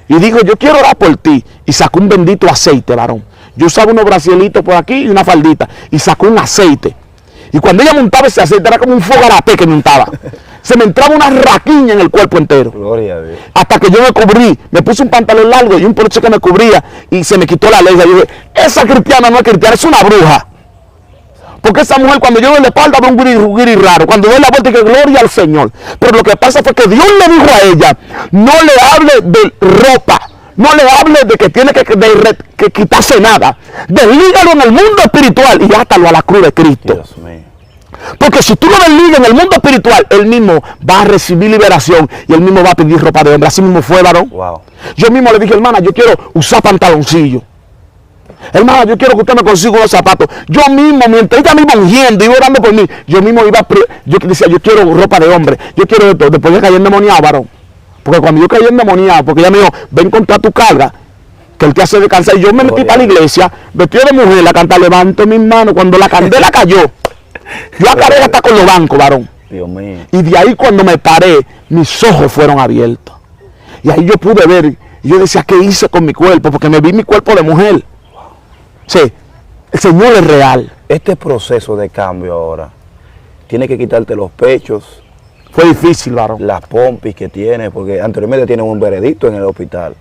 Y dijo, yo quiero orar por ti. Y sacó un bendito aceite, varón. Yo usaba unos brasielitos por aquí y una faldita. Y sacó un aceite. Y cuando ella montaba ese aceite, era como un fogarapé que montaba. Se me entraba una raquiña en el cuerpo entero. Gloria a Dios. Hasta que yo me cubrí. Me puse un pantalón largo y un poloche que me cubría. Y se me quitó la alergia. Yo dije, esa cristiana no es cristiana, es una bruja. Porque esa mujer cuando yo doy la espalda ve un guiri raro. Cuando doy la vuelta dice gloria al Señor. Pero lo que pasa fue que Dios le dijo a ella, no le hable de ropa. No le hable de que tiene que quitarse nada. Deslígalo en el mundo espiritual y átalo a la cruz de Cristo. Dios mío. Porque si tú lo desligas en el mundo espiritual, él mismo va a recibir liberación y él mismo va a pedir ropa de hombre. Así mismo fue, varón. Wow. Yo mismo le dije, hermana, yo quiero usar pantaloncillo. Hermana, yo quiero que usted me consiga unos zapatos. Yo mismo, mientras ella me iba ungiendo, iba orando por mí, yo mismo iba, yo decía, yo quiero ropa de hombre, yo quiero esto. Después yo caí endemoniado, varón. Porque cuando yo caí endemoniado, porque ella me dijo, ven contra tu carga, que él te hace descansar. Y yo me metí para la iglesia, vestido de mujer, la canta, levanto mis manos. Cuando la candela cayó, yo acabé hasta con los bancos, varón. Dios mío. Y de ahí cuando me paré, mis ojos fueron abiertos. Y ahí yo pude ver, y yo decía, ¿qué hice con mi cuerpo? Porque me vi mi cuerpo de mujer. Sí, el Señor es real. Este proceso de cambio ahora tiene que quitarte los pechos, Fue difícil, varón. Las pompis que tiene, porque anteriormente tienen un veredicto en el hospital,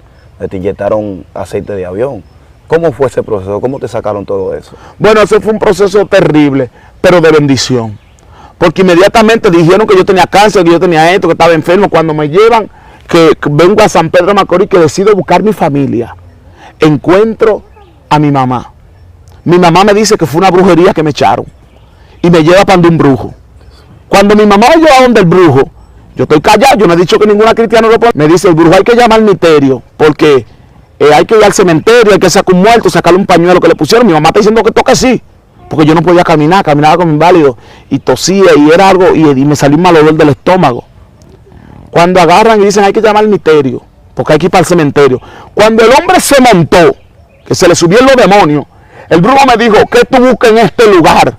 te inyectaron aceite de avión. ¿Cómo fue ese proceso? ¿Cómo te sacaron todo eso? Bueno, ese fue un proceso terrible, pero de bendición. Porque inmediatamente dijeron que yo tenía cáncer, que yo tenía esto, que estaba enfermo. Cuando me llevan, que vengo a San Pedro de Macorís, que decido buscar mi familia, encuentro a mi mamá. Mi mamá me dice que fue una brujería que me echaron y me lleva para un brujo. Cuando mi mamá me lleva donde el brujo, yo estoy callado, yo no he dicho que ninguna cristiana lo puede. Me dice el brujo, hay que llamar al misterio, porque hay que ir al cementerio, hay que sacar un muerto, sacarle un pañuelo que le pusieron. Mi mamá está diciendo que toca así, porque yo no podía caminar, caminaba como inválido y tosía y era algo, y me salió un mal olor del estómago. Cuando agarran y dicen hay que llamar al misterio, porque hay que ir para el cementerio. Cuando el hombre se montó, que se le subieron los demonios, el brujo me dijo, ¿qué tú buscas en este lugar?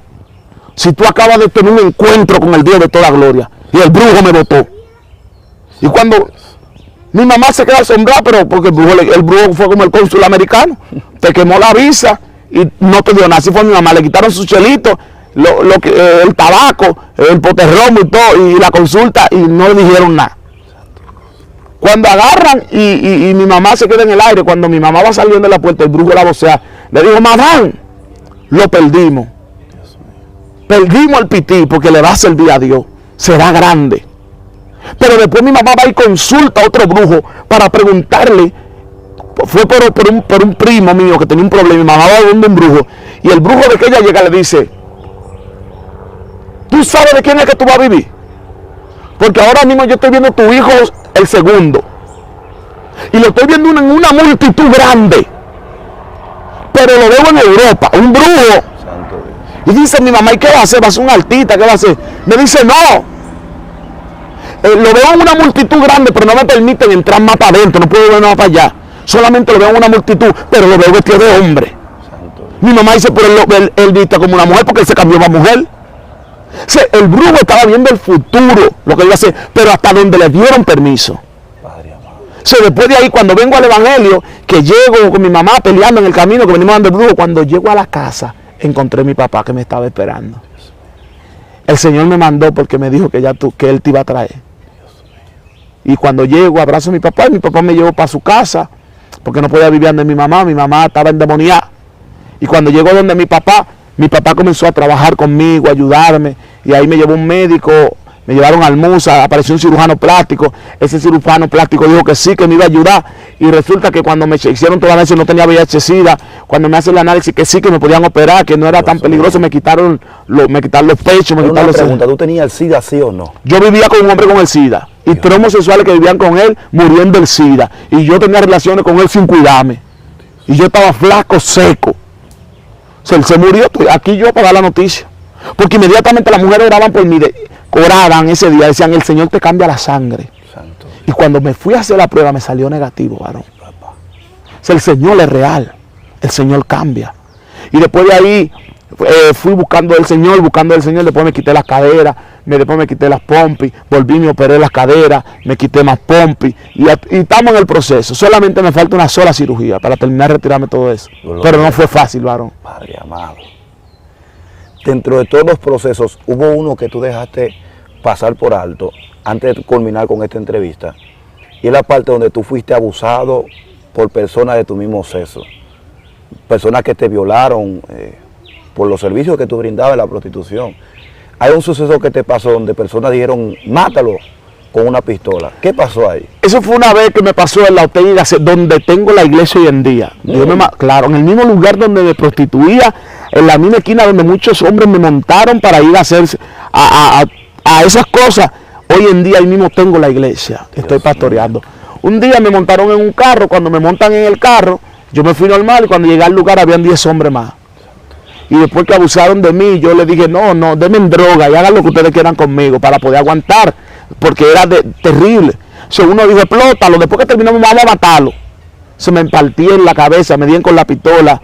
Si tú acabas de tener un encuentro con el Dios de toda gloria. Y el brujo me botó. Y cuando mi mamá se queda asombrada, pero porque el brujo fue como el cónsul americano, te quemó la visa y no te dio nada. Así fue mi mamá, le quitaron sus chelitos, el tabaco, el poterromo y todo, y la consulta, y no le dijeron nada. Cuando agarran y mi mamá se queda en el aire, cuando mi mamá va saliendo de la puerta, el brujo la vocea, le dijo, madame, lo perdimos. Perdimos el pití porque le va a servir a Dios, será grande. Pero después mi mamá va y consulta a otro brujo para preguntarle, fue por un primo mío que tenía un problema, mi mamá va donde un brujo, y el brujo de que ella llega le dice, ¿tú sabes de quién es que tú vas a vivir? Porque ahora mismo yo estoy viendo a tu hijo el segundo, y lo estoy viendo en una multitud grande, pero lo veo en Europa, un brujo. Y dice mi mamá, ¿y qué va a hacer? ¿Va a ser un artista? ¿Qué va a hacer? Me dice, no. Lo veo en una multitud grande, pero no me permiten entrar más para adentro, no puedo ver nada para allá. Solamente lo veo en una multitud, pero lo veo vestido de hombre. Mi mamá dice, pero él viste como una mujer porque él se cambió para mujer. O sea, el brujo estaba viendo el futuro, lo que iba a hacer, pero hasta donde le dieron permiso. O sea, después de ahí, cuando vengo al evangelio, que llego con mi mamá peleando en el camino, que venimos dando el brujo, cuando llego a la casa, encontré a mi papá que me estaba esperando. El Señor me mandó porque me dijo que él te iba a traer. Y cuando llego, abrazo a mi papá, y mi papá me llevó para su casa, porque no podía vivir donde mi mamá estaba endemoniada. Y cuando llegó donde mi papá comenzó a trabajar conmigo, a ayudarme, y ahí me llevó un médico, me llevaron al MUSA, apareció un cirujano plástico, ese cirujano plástico dijo que sí, que me iba a ayudar, y resulta que cuando me hicieron toda la análisis no tenía VIH-Sida, cuando me hacen el análisis que sí, que me podían operar, que no era tan peligroso, me quitaron los pechos, me quitaron los... pregunta, ¿tú tenías el SIDA, sí o no? Yo vivía con un hombre con el SIDA, y tres homosexuales que vivían con él muriendo del SIDA, y yo tenía relaciones con él sin cuidarme, y yo estaba flaco, seco. O sea, él se murió, aquí yo para dar la noticia, porque inmediatamente las mujeres oraban por mí, oraban ese día, decían, el Señor te cambia la sangre. Santo. Y cuando me fui a hacer la prueba me salió negativo, varón. O sea, el Señor es real, el Señor cambia. Y después de ahí fui buscando el Señor, después me quité las caderas, después me quité las pompis, volví y me operé las caderas, me quité más pompis, y estamos en el proceso. Solamente me falta una sola cirugía para terminar de retirarme todo eso. Pero no fue fácil, varón. Padre amado. Dentro de todos los procesos, hubo uno que tú dejaste pasar por alto antes de culminar con esta entrevista, y es la parte donde tú fuiste abusado por personas de tu mismo sexo, personas que te violaron por los servicios que tú brindabas en la prostitución. Hay un suceso que te pasó donde personas dijeron, mátalo con una pistola. ¿Qué pasó ahí? Eso fue una vez que me pasó en la Ortega, donde tengo la iglesia hoy en día. Claro, en el mismo lugar donde me prostituía, en la misma esquina donde muchos hombres me montaron para ir a hacer a esas cosas. Hoy en día ahí mismo tengo la iglesia, estoy pastoreando. Un día me montaron en un carro, cuando me montan en el carro, yo me fui normal, y cuando llegué al lugar habían 10 hombres más. Y después que abusaron de mí, yo les dije, no, denme droga y hagan lo que ustedes quieran conmigo para poder aguantar, porque era terrible. O sea, uno dijo, explótalo, después que terminamos vamos a matarlo. Se me partía en la cabeza, me dieron con la pistola.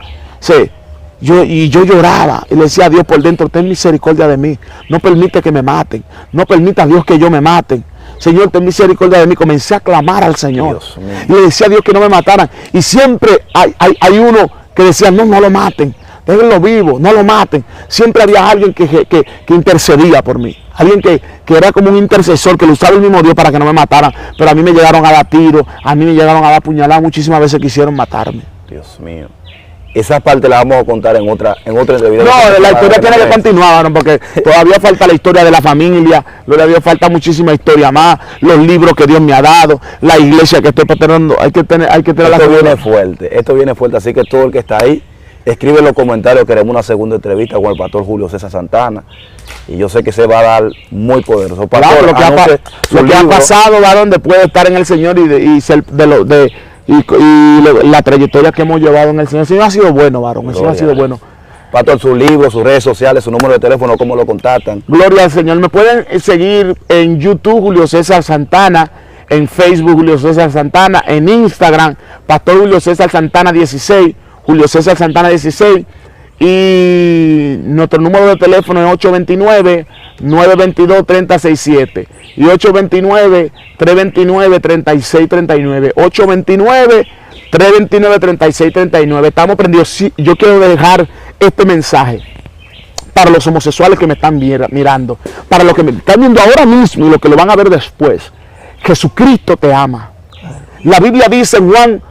Yo lloraba y le decía a Dios por dentro, ten misericordia de mí, no permite que me maten, no permita a Dios que yo me maten. Señor, ten misericordia de mí. Comencé a clamar al Señor y le decía a Dios que no me mataran. Y siempre hay uno que decía, no lo maten, déjenlo vivo, no lo maten. Siempre había alguien que intercedía por mí, alguien que era como un intercesor, que lo usaba el mismo Dios para que no me mataran, pero a mí me llegaron a dar tiros, a mí me llegaron a dar puñaladas, muchísimas veces quisieron matarme. Dios mío. Esa parte la vamos a contar en otra entrevista. No, la historia tiene que continuar, ¿no? Porque todavía falta la historia de la familia, todavía falta muchísima historia más, los libros que Dios me ha dado, la iglesia que estoy patrocinando, hay que tener la esto viene fuerte, así que todo el que está ahí, escribe en los comentarios, queremos una segunda entrevista con el pastor Julio César Santana, y yo sé que se va a dar muy poderoso. Pastor, claro, lo que ha pasado, varón, después de estar en el Señor y ser la trayectoria que hemos llevado en el Señor. El Señor ha sido bueno, varón, el Señor ha sido bueno. Pastor, sus libros, sus redes sociales, su número de teléfono, ¿cómo lo contactan? Gloria al Señor. Me pueden seguir en YouTube, Julio César Santana, en Facebook, Julio César Santana, en Instagram, Pastor Julio César Santana 16, Julio César Santana 16, y nuestro número de teléfono es 829-922-3067 y 829-329-3639, 829-329-3639. Estamos prendidos. Sí, yo quiero dejar este mensaje para los homosexuales que me están mirando, para los que me están viendo ahora mismo y los que lo van a ver después. Jesucristo te ama. La Biblia dice en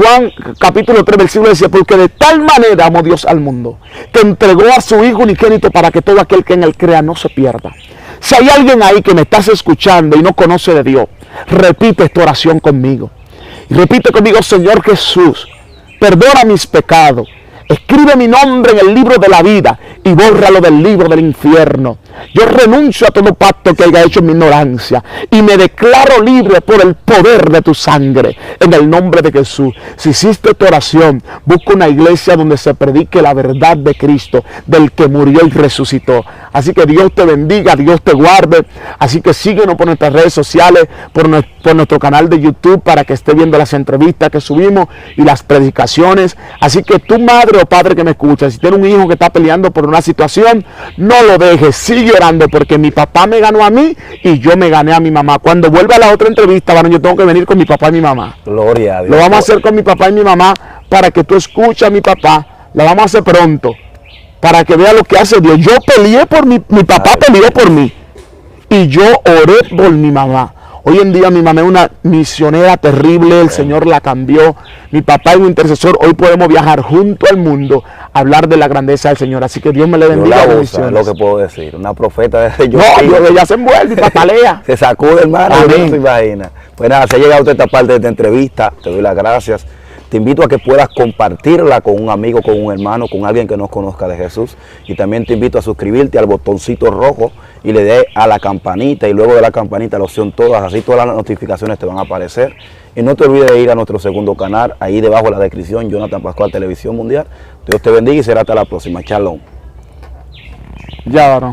Juan capítulo 3 versículo 10, porque de tal manera amó Dios al mundo, que entregó a su Hijo unigénito para que todo aquel que en él crea no se pierda. Si hay alguien ahí que me estás escuchando y no conoce de Dios, repite esta oración conmigo. Y repite conmigo: Señor Jesús, perdona mis pecados, escribe mi nombre en el libro de la vida y bórralo del libro del infierno. Yo renuncio a todo pacto que haya hecho en mi ignorancia y me declaro libre por el poder de tu sangre, en el nombre de Jesús. Si hiciste tu oración, busca una iglesia donde se predique la verdad de Cristo, del que murió y resucitó. Así que Dios te bendiga, Dios te guarde. Así que síguenos por nuestras redes sociales, por nuestro canal de YouTube, para que esté viendo las entrevistas que subimos y las predicaciones. Así que tu madre o padre que me escucha, si tiene un hijo que está peleando por una situación, no lo dejes, sigue orando, porque mi papá me ganó a mí y yo me gané a mi mamá. Cuando vuelva a la otra entrevista, bueno, yo tengo que venir con mi papá y mi mamá. Gloria a Dios. Lo vamos a hacer con mi papá y mi mamá para que tú escuches a mi papá. Lo vamos a hacer pronto para que vea lo que hace Dios. Yo peleé por mi papá peleó por mí y yo oré por mi mamá. Hoy en día mi mamá es una misionera terrible, el Señor la cambió. Mi papá es un intercesor. Hoy podemos viajar junto al mundo a hablar de la grandeza del Señor. Así que Dios me le bendiga. Es lo que puedo decir. Una profeta de Dios. No, ella se envuelve y patalea. Se sacude, hermano. No se imagina. Pues nada, se ha llegado a esta parte de esta entrevista. Te doy las gracias. Te invito a que puedas compartirla con un amigo, con un hermano, con alguien que no conozca de Jesús. Y también te invito a suscribirte al botoncito rojo y le dé a la campanita, y luego de la campanita la opción todas, así todas las notificaciones te van a aparecer. Y no te olvides de ir a nuestro segundo canal, ahí debajo en la descripción, Jonathan Pascual, Televisión Mundial. Dios te bendiga y será hasta la próxima. Shalom. Ya, varón.